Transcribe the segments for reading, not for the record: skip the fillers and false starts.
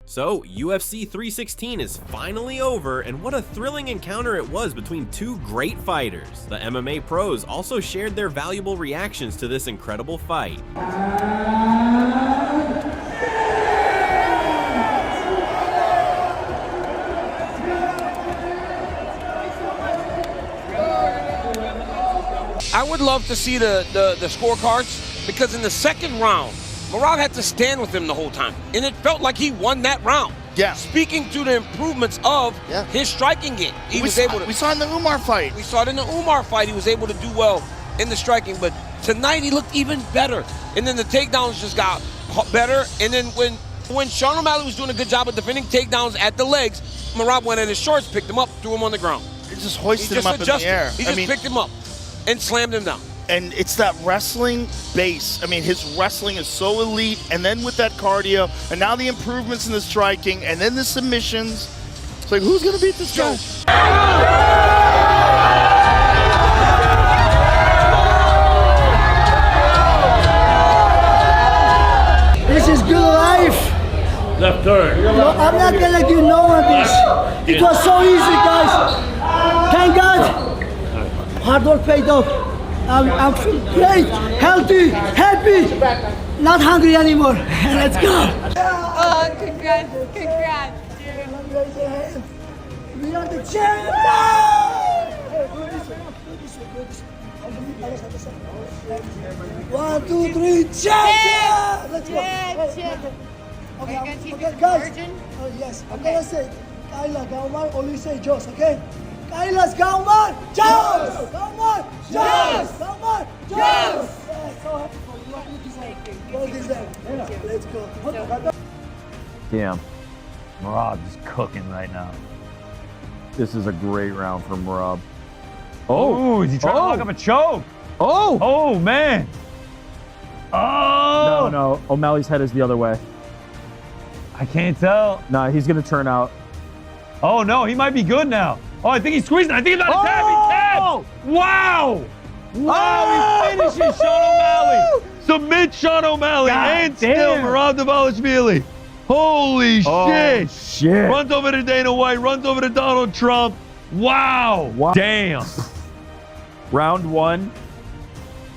So, UFC 316 is finally over, and what a thrilling encounter it was between two great fighters. The MMA pros also shared their valuable reactions to this incredible fight. I would love to see the scorecards, because in the second round, Merab had to stand with him the whole time, and it felt like he won that round. Yeah. Speaking to the improvements of his striking game. We saw in the Umar fight. We saw it in the Umar fight. He was able to do well in the striking, but tonight he looked even better. And then the takedowns just got better. And then when Sean O'Malley was doing a good job of defending takedowns at the legs, Merab went at his shorts, picked him up, threw him on the ground. He just hoisted him up in the air. He just picked him up and slammed him down. And it's that wrestling base. I mean, his wrestling is so elite, and then with that cardio, and now the improvements in the striking, and then the submissions. It's like, who's gonna beat this guy? This is good life. Left turn. No, I'm not gonna give no one this. It was so easy, guys. Thank God. Hard work paid off. I'm feeling great, healthy, happy, not hungry anymore. Let's go. Oh, congrats, congrats. We are the champions! One, two, three, champions! Let's go. Okay, guys. Oh, yes, I'm gonna say Kayla Gauman, only say Jos, okay? Kayla's Gauman, Jos! Gauman, Jos! Gauman, Jos! So happy for you. You deserve it. Well deserved. Let's go. Damn. Merab is cooking right now. This is a great round for Merab. Oh, is he trying to lock up a choke? Oh, man. Oh! No. O'Malley's head is the other way. I can't tell. No, he's going to turn out. Oh, no, he might be good now. Oh, I think he's squeezing. I think he's about to tap. He taps. Wow. Wow, he finishes Sean O'Malley. Submit Sean O'Malley and still Merab Dvalishvili. Holy shit. Runs over to Dana White, runs over to Donald Trump. Wow. Damn. Round one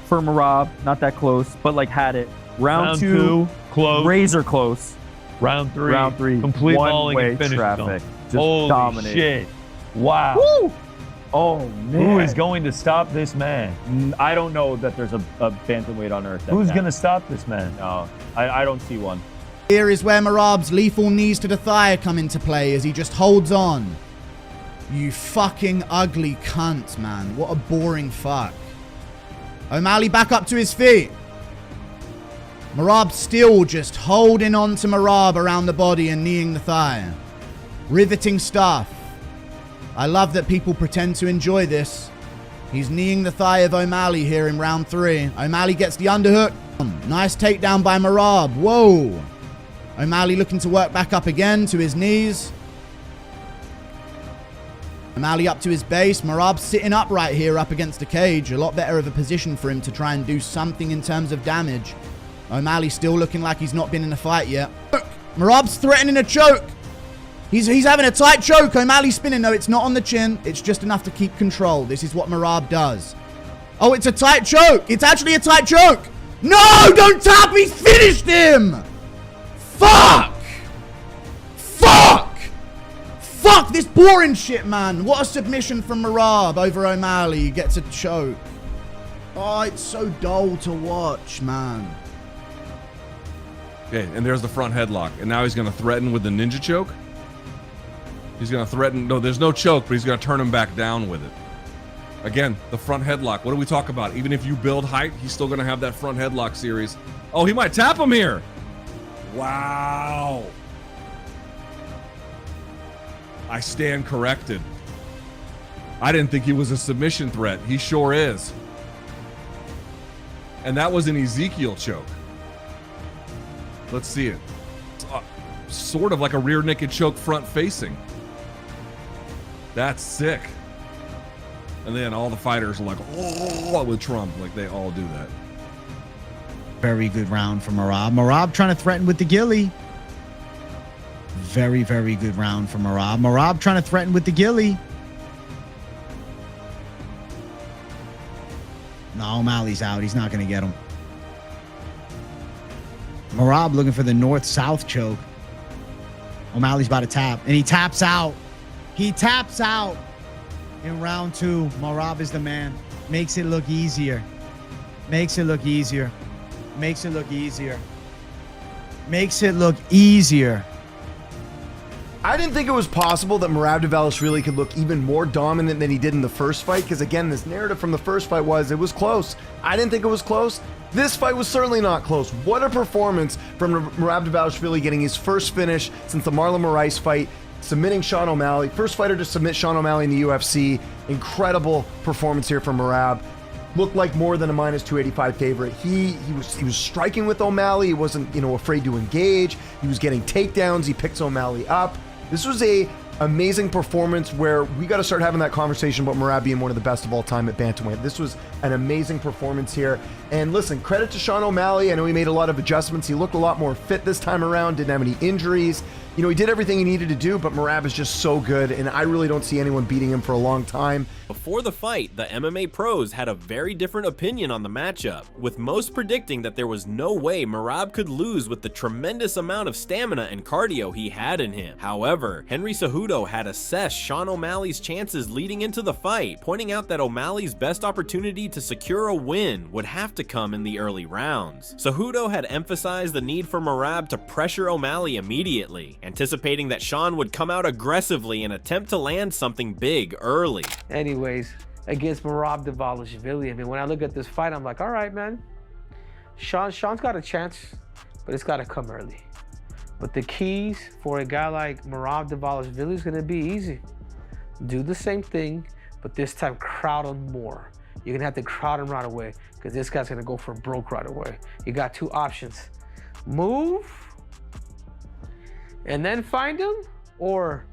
for Merab. Not that close, but like had it. Round two, close. Razor close. Round three. Complete mauling and finish traffic. Just holy dominate. Shit. Wow. Woo! Oh, man. Who is going to stop this man? I don't know that there's a bantamweight on earth. Who's going to stop this man? No, I don't see one. Here is where Merab's lethal knees to the thigh come into play as he just holds on. You fucking ugly cunt, man. What a boring fuck. O'Malley back up to his feet. Merab still just holding on to Merab around the body and kneeing the thigh. Riveting stuff. I love that people pretend to enjoy this. He's kneeing the thigh of O'Malley here in round three. O'Malley gets the underhook. Nice takedown by Merab. Whoa. O'Malley looking to work back up again to his knees. O'Malley up to his base. Merab sitting up right here up against the cage. A lot better of a position for him to try and do something in terms of damage. O'Malley still looking like he's not been in a fight yet. Merab's threatening a choke. He's having a tight choke. O'Malley's spinning. No, it's not on the chin. It's just enough to keep control. This is what Merab does. Oh, it's a tight choke. It's actually a tight choke. No, don't tap. He's finished him. Fuck. Fuck this boring shit, man. What a submission from Merab over O'Malley. He gets a choke. Oh, it's so dull to watch, man. Okay, and there's the front headlock. And now he's going to threaten with the ninja choke. He's going to threaten. No, there's no choke, but he's going to turn him back down with it. Again, the front headlock. What do we talk about? Even if you build height, he's still going to have that front headlock series. Oh, he might tap him here. Wow. I stand corrected. I didn't think he was a submission threat. He sure is. And that was an Ezekiel choke. Let's see it. It's sort of like a rear naked choke front facing. That's sick. And then all the fighters are like, oh, with Trump. Like, they all do that. Very good round for Merab. Merab trying to threaten with the ghillie. Very, very good round from Merab. Merab trying to threaten with the ghillie. No, O'Malley's out. He's not going to get him. Merab looking for the north-south choke. O'Malley's about to tap, and he taps out. He taps out in round 2. Merab is the man. Makes it look easier. Makes it look easier. Makes it look easier. Makes it look easier. I didn't think it was possible that Merab Dvalishvili could look even more dominant than he did in the first fight, because again, this narrative from the first fight was it was close. I didn't think it was close. This fight was certainly not close. What a performance from Merab Dvalishvili, getting his first finish since the Marlon Moraes fight, submitting Sean O'Malley. First fighter to submit Sean O'Malley in the UFC. Incredible performance here from Merab. Looked like more than a minus 285 favorite. He was striking with O'Malley. He wasn't, afraid to engage. He was getting takedowns. He picks O'Malley up. This was a amazing performance where we got to start having that conversation about Merab being one of the best of all time at bantamweight. This was an amazing performance here. And listen, credit to Sean O'Malley. I know he made a lot of adjustments. He looked a lot more fit this time around, didn't have any injuries. He did everything he needed to do, but Merab is just so good, and I really don't see anyone beating him for a long time. Before the fight, the MMA pros had a very different opinion on the matchup, with most predicting that there was no way Merab could lose with the tremendous amount of stamina and cardio he had in him. However, Henry Cejudo had assessed Sean O'Malley's chances leading into the fight, pointing out that O'Malley's best opportunity to secure a win would have to come in the early rounds. Cejudo had emphasized the need for Merab to pressure O'Malley immediately, anticipating that Sean would come out aggressively and attempt to land something big early. Anyways, against Merab Dvalishvili, when I look at this fight, I'm like, all right, man. Sean's got a chance, but it's got to come early. But the keys for a guy like Merab Dvalishvili is going to be easy. Do the same thing, but this time crowd him more. You're going to have to crowd him right away, because this guy's going to go for broke right away. You got 2 options. Move and then find him, or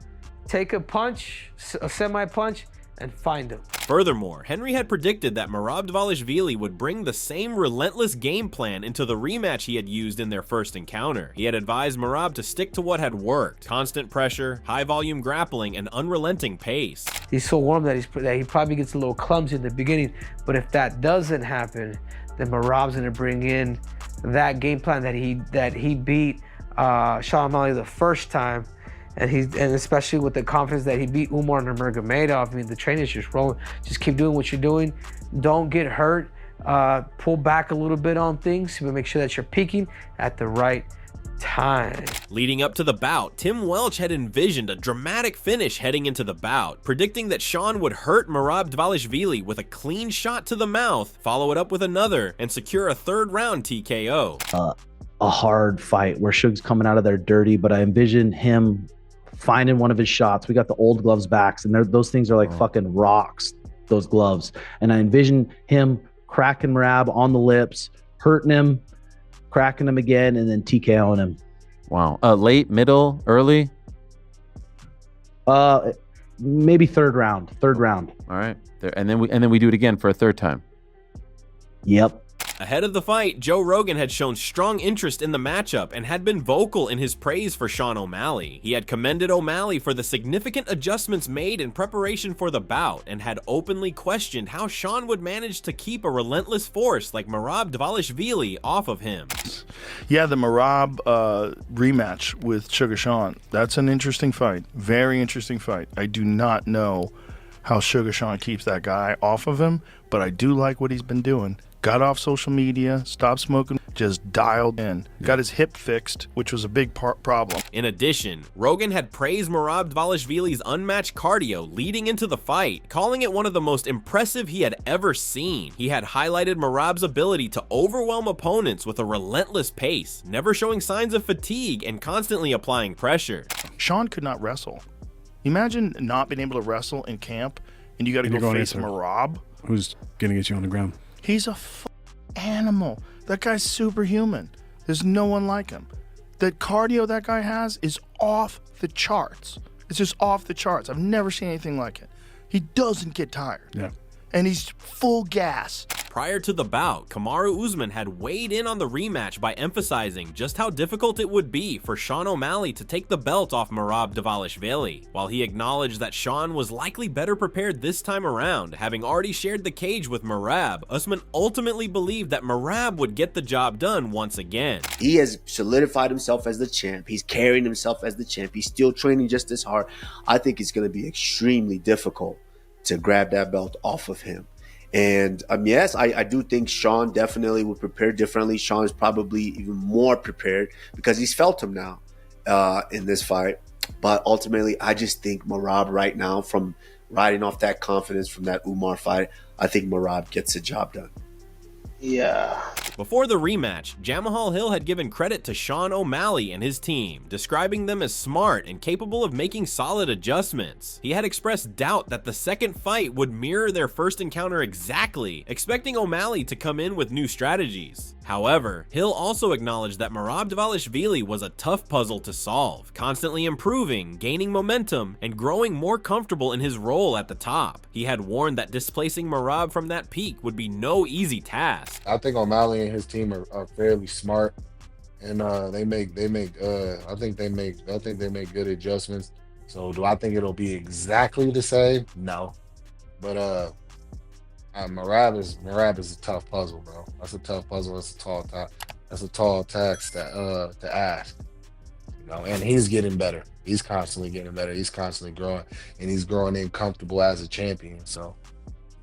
take a punch, a semi-punch, and find him. Furthermore, Henry had predicted that Merab Dvalishvili would bring the same relentless game plan into the rematch he had used in their first encounter. He had advised Merab to stick to what had worked: constant pressure, high volume grappling, and unrelenting pace. He's so warm that he probably gets a little clumsy in the beginning, but if that doesn't happen, then Merab's gonna bring in that game plan that he beat Sean O'Malley the first time, and especially with the confidence that he beat Umar Nurmagomedov. The train is just rolling. Just keep doing what you're doing. Don't get hurt. Pull back a little bit on things, but make sure that you're peaking at the right time. Leading up to the bout, Tim Welch had envisioned a dramatic finish heading into the bout, predicting that Sean would hurt Merab Dvalishvili with a clean shot to the mouth, follow it up with another, and secure a 3rd round TKO. A hard fight where Suge's coming out of there dirty, but I envision him finding one of his shots. We got the old gloves backs, and those things are like fucking rocks, those gloves. And I envision him cracking Merab on the lips, hurting him, cracking him again, and then TKOing him. Wow. Late, middle, early? Maybe third round. All right. And then we do it again for a 3rd time. Yep. Ahead of the fight, Joe Rogan had shown strong interest in the matchup and had been vocal in his praise for Sean O'Malley. He had commended O'Malley for the significant adjustments made in preparation for the bout, and had openly questioned how Sean would manage to keep a relentless force like Merab Dvalishvili off of him. Yeah, the Merab rematch with Sugar Sean, that's an interesting fight. Very interesting fight. I do not know how Sugar Sean keeps that guy off of him, but I do like what he's been doing. Got off social media, stopped smoking, just dialed in. Got his hip fixed, which was a big problem. In addition, Rogan had praised Merab Dvalishvili's unmatched cardio leading into the fight, calling it one of the most impressive he had ever seen. He had highlighted Merab's ability to overwhelm opponents with a relentless pace, never showing signs of fatigue and constantly applying pressure. Sean could not wrestle. Imagine not being able to wrestle in camp, and you got to go face Merab. Who's going to get you on the ground? He's a animal. That guy's superhuman. There's no one like him. The cardio that guy has is off the charts. It's just off the charts. I've never seen anything like it. He doesn't get tired. Yeah. And he's full gas. Prior to the bout, Kamaru Usman had weighed in on the rematch by emphasizing just how difficult it would be for Sean O'Malley to take the belt off Merab Dvalishvili. While he acknowledged that Sean was likely better prepared this time around, having already shared the cage with Merab, Usman ultimately believed that Merab would get the job done once again. He has solidified himself as the champ. He's carrying himself as the champ. He's still training just as hard. I think it's going to be extremely difficult to grab that belt off of him. And yes, I do think Sean definitely would prepare differently. Sean is probably even more prepared because he's felt him now in this fight. But ultimately, I just think Merab right now, from riding off that confidence from that Umar fight, I think Merab gets the job done. Yeah. Before the rematch, Jamahal Hill had given credit to Sean O'Malley and his team, describing them as smart and capable of making solid adjustments. He had expressed doubt that the second fight would mirror their first encounter exactly, expecting O'Malley to come in with new strategies. However, Hill also acknowledged that Merab Dvalishvili was a tough puzzle to solve, constantly improving, gaining momentum, and growing more comfortable in his role at the top. He had warned that displacing Merab from that peak would be no easy task. I think O'Malley and his team are fairly smart, and I think they make good adjustments. So do I think it'll be exactly the same? No, but Merab is a tough puzzle, bro. That's a tough puzzle. That's a tall task to ask. You know, and he's getting better. He's constantly getting better. He's constantly growing, and he's growing in comfortable as a champion. So,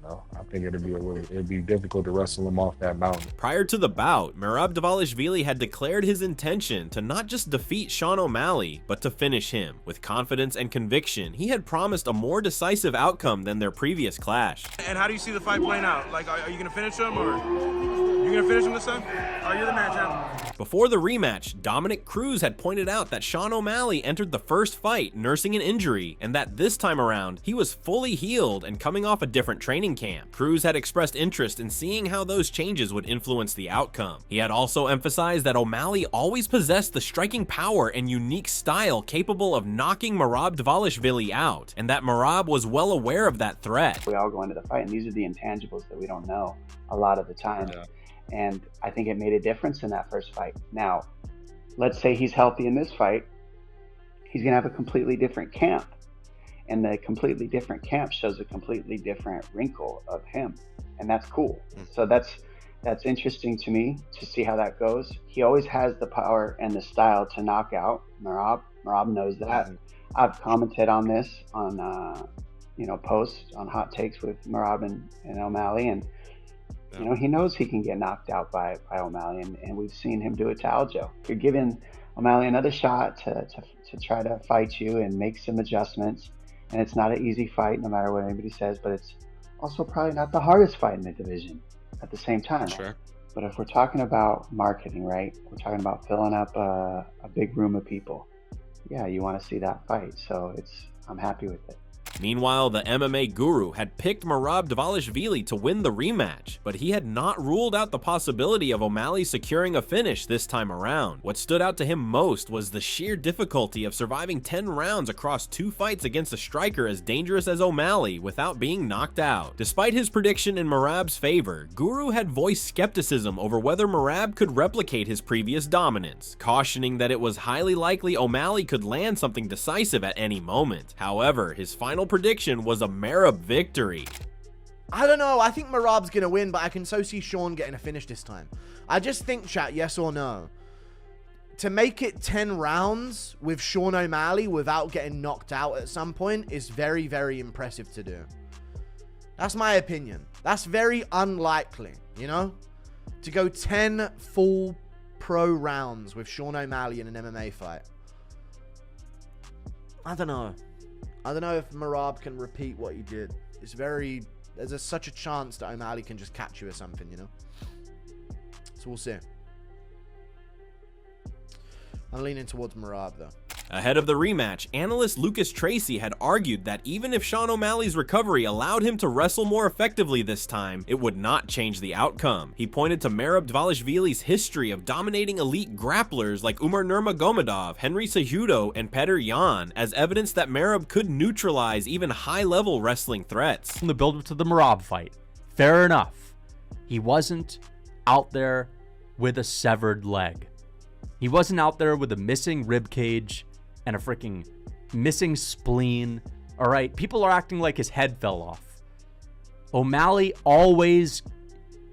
you know, I think it'd be difficult to wrestle him off that mountain. Prior to the bout, Merab Dvalishvili had declared his intention to not just defeat Sean O'Malley, but to finish him. With confidence and conviction, he had promised a more decisive outcome than their previous clash. And how do you see the fight playing out? Like, are you going to finish him, or you going to finish him this time? Oh, you're the man, champ. Before the rematch, Dominic Cruz had pointed out that Sean O'Malley entered the first fight nursing an injury, and that this time around, he was fully healed and coming off a different training camp. Cruz had expressed interest in seeing how those changes would influence the outcome. He had also emphasized that O'Malley always possessed the striking power and unique style capable of knocking Merab Dvalishvili out, and that Merab was well aware of that threat. We all go into the fight, and these are the intangibles that we don't know a lot of the time. Yeah. And I think it made a difference in that first fight. Now, let's say he's healthy in this fight, he's gonna have a completely different camp. And the completely different camp shows a completely different wrinkle of him. And that's cool. So that's interesting to me to see how that goes. He always has the power and the style to knock out Merab. Merab knows that. I've commented on this on posts on hot takes with Merab and O'Malley, and you know, he knows he can get knocked out by O'Malley, and we've seen him do it to Aljo. You're giving O'Malley another shot to try to fight you and make some adjustments. And it's not an easy fight, no matter what anybody says, but it's also probably not the hardest fight in the division at the same time. Sure. But if we're talking about marketing, right? We're talking about filling up a big room of people. Yeah, you want to see that fight. So I'm happy with it. Meanwhile, the MMA guru had picked Merab Dvalishvili to win the rematch, but he had not ruled out the possibility of O'Malley securing a finish this time around. What stood out to him most was the sheer difficulty of surviving 10 rounds across 2 fights against a striker as dangerous as O'Malley without being knocked out. Despite his prediction in Merab's favor, Guru had voiced skepticism over whether Merab could replicate his previous dominance, cautioning that it was highly likely O'Malley could land something decisive at any moment. However, his final prediction was a Merab victory. I don't know. I think Merab's going to win, but I can so see Sean getting a finish this time. I just think, chat, yes or no, to make it 10 rounds with Sean O'Malley without getting knocked out at some point is very, very impressive to do. That's my opinion. That's very unlikely, you know? To go 10 full pro rounds with Sean O'Malley in an MMA fight. I don't know. I don't know if Merab can repeat what he did. There's such a chance that O'Malley can just catch you or something, you know? So we'll see. I'm leaning towards Merab, though. Ahead of the rematch, analyst Lucas Tracy had argued that even if Sean O'Malley's recovery allowed him to wrestle more effectively this time, it would not change the outcome. He pointed to Merab Dvalishvili's history of dominating elite grapplers like Umar Nurmagomedov, Henry Cejudo, and Petr Yan as evidence that Merab could neutralize even high-level wrestling threats. From the build-up to the Merab fight, fair enough. He wasn't out there with a severed leg. He wasn't out there with a missing rib cage and a freaking missing spleen. All right, people are acting like his head fell off. O'Malley always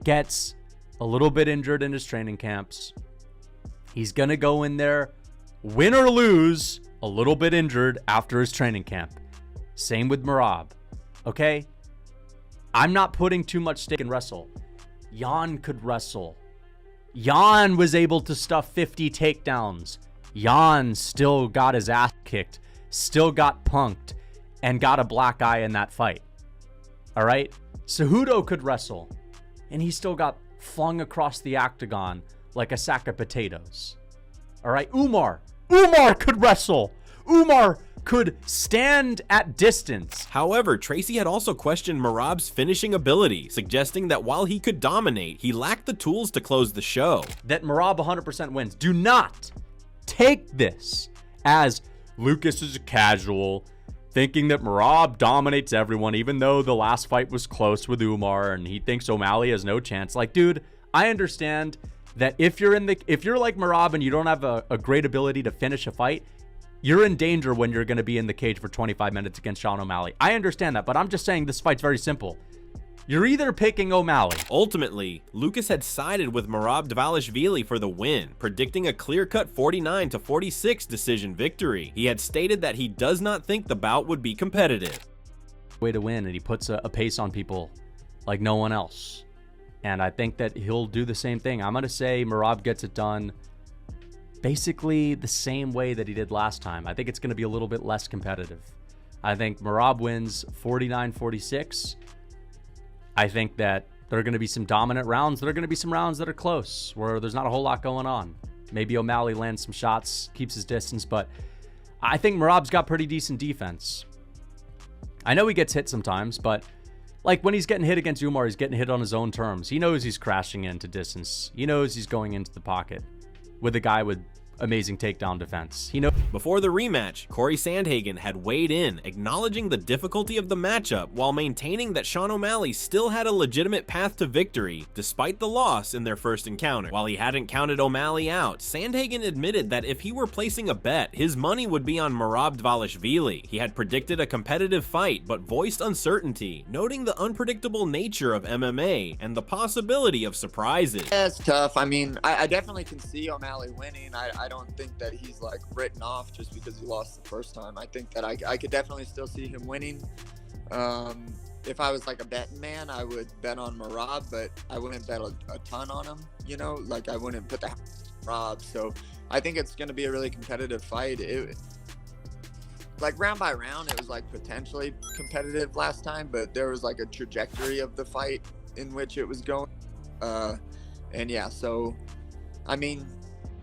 gets a little bit injured in his training camps. He's going to go in there, win or lose, a little bit injured after his training camp. Same with Merab. Okay? I'm not putting too much stake in wrestle. Jan could wrestle. Jan was able to stuff 50 takedowns. Jan still got his ass kicked, still got punked, and got a black eye in that fight. All right? Cejudo could wrestle, and he still got flung across the octagon like a sack of potatoes. All right? Umar could wrestle. Umar could stand at distance. However, Tracy had also questioned Merab's finishing ability, suggesting that while he could dominate, he lacked the tools to close the show. That Merab 100% wins. Do not take this as Lucas is a casual, thinking that Merab dominates everyone, even though the last fight was close with Umar and he thinks O'Malley has no chance. Like, dude, I understand that if you're like Merab and you don't have a great ability to finish a fight, you're in danger when you're going to be in the cage for 25 minutes against Sean O'Malley. I understand that, but I'm just saying this fight's very simple. You're either picking O'Malley. Ultimately, Lucas had sided with Merab Dvalishvili for the win, predicting a clear-cut 49-46 decision victory. He had stated that he does not think the bout would be competitive. Way to win, and he puts a pace on people like no one else. And I think that he'll do the same thing. I'm going to say Merab gets it done basically the same way that he did last time. I think it's going to be a little bit less competitive. I think Merab wins 49-46. I think that there are going to be some dominant rounds. There are going to be some rounds that are close, where there's not a whole lot going on. Maybe O'Malley lands some shots, keeps his distance, but I think Merab's got pretty decent defense. I know he gets hit sometimes, but like when he's getting hit against Umar, he's getting hit on his own terms. He knows he's crashing into distance. He knows he's going into the pocket with a guy with amazing takedown defense. Before the rematch, Corey Sandhagen had weighed in, acknowledging the difficulty of the matchup while maintaining that Sean O'Malley still had a legitimate path to victory despite the loss in their first encounter. While he hadn't counted O'Malley out, Sandhagen admitted that if he were placing a bet, his money would be on Merab Dvalishvili. He had predicted a competitive fight but voiced uncertainty, noting the unpredictable nature of MMA and the possibility of surprises. Yeah, it's tough. I mean, I definitely can see O'Malley winning. I don't think that he's like written off just because he lost the first time. I think that I could definitely still see him winning. If I was like a betting man, I would bet on Merab, but I wouldn't bet a ton on him, you know, like I wouldn't put the Merab. So I think it's going to be a really competitive fight. Like round by round, it was like potentially competitive last time, but there was like a trajectory of the fight in which it was going. And yeah, so I mean,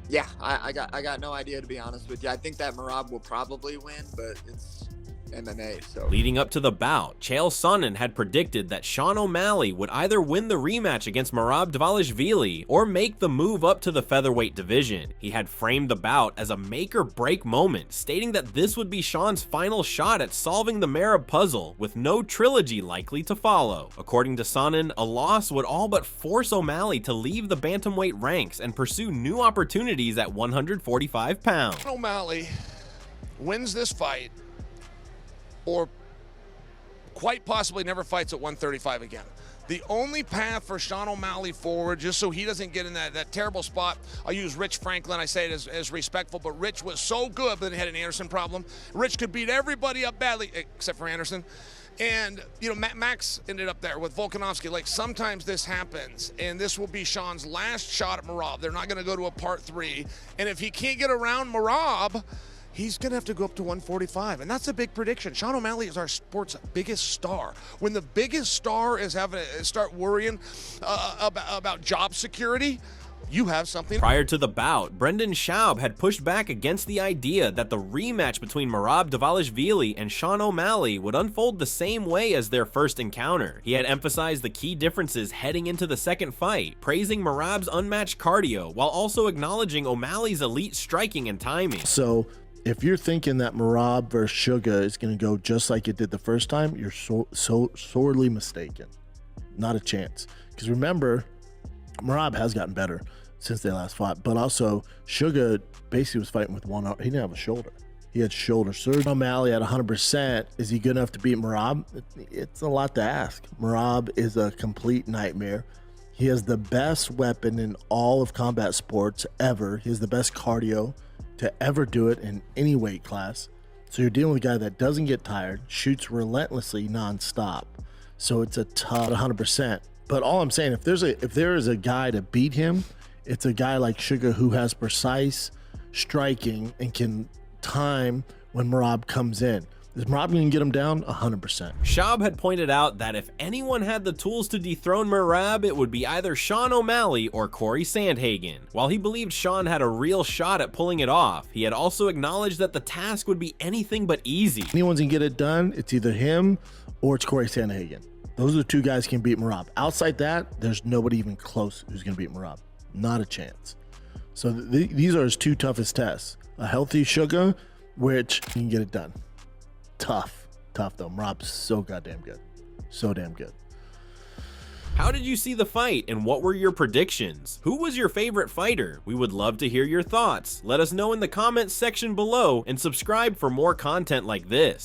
yeah, I got no idea, to be honest with you. I think that Merab will probably win, but it's MMA, so. Leading up to the bout, Chael Sonnen had predicted that Sean O'Malley would either win the rematch against Merab Dvalishvili or make the move up to the featherweight division. He had framed the bout as a make-or-break moment, stating that this would be Sean's final shot at solving the Merab puzzle, with no trilogy likely to follow. According to Sonnen, a loss would all but force O'Malley to leave the bantamweight ranks and pursue new opportunities at 145 pounds. O'Malley wins this fight, or quite possibly never fights at 135 again. The only path for Sean O'Malley forward, just so he doesn't get in that terrible spot, I'll use Rich Franklin, I say it as respectful, but Rich was so good, but then he had an Anderson problem. Rich could beat everybody up badly, except for Anderson. And, you know, Max ended up there with Volkanovski. Like, sometimes this happens, and this will be Sean's last shot at Merab. They're not going to go to a part 3. And if he can't get around Merab, he's going to have to go up to 145, and that's a big prediction. Sean O'Malley is our sport's biggest star. When the biggest star is having to start worrying about job security, you have something. Prior to the bout, Brendan Schaub had pushed back against the idea that the rematch between Merab Dvalishvili and Sean O'Malley would unfold the same way as their first encounter. He had emphasized the key differences heading into the second fight, praising Merab's unmatched cardio while also acknowledging O'Malley's elite striking and timing. So if you're thinking that Merab versus Sugar is going to go just like it did the first time, you're so sorely mistaken. Not a chance. Because remember, Merab has gotten better since they last fought, but also Sugar basically was fighting with one arm. He didn't have a shoulder. He had shoulder surgery. O'Malley at 100%. Is he good enough to beat Merab? It's a lot to ask. Merab is a complete nightmare. He has the best weapon in all of combat sports ever. He has the best cardio to ever do it in any weight class. So you're dealing with a guy that doesn't get tired, shoots relentlessly nonstop. So it's a tough 100%. But all I'm saying, if there is a guy to beat him, it's a guy like Sugar who has precise striking and can time when Merab comes in. Is Merab going to get him down? 100%. Shab had pointed out that if anyone had the tools to dethrone Merab, it would be either Sean O'Malley or Corey Sandhagen. While he believed Sean had a real shot at pulling it off, he had also acknowledged that the task would be anything but easy. Anyone's going to get it done, it's either him or it's Corey Sandhagen. Those are the two guys who can beat Merab. Outside that, there's nobody even close who's going to beat Merab. Not a chance. So these are his two toughest tests. A healthy Sugar, which he can get it done. Tough though. Merab's so goddamn good. So damn good. How did you see the fight and what were your predictions? Who was your favorite fighter? We would love to hear your thoughts. Let us know in the comments section below and subscribe for more content like this.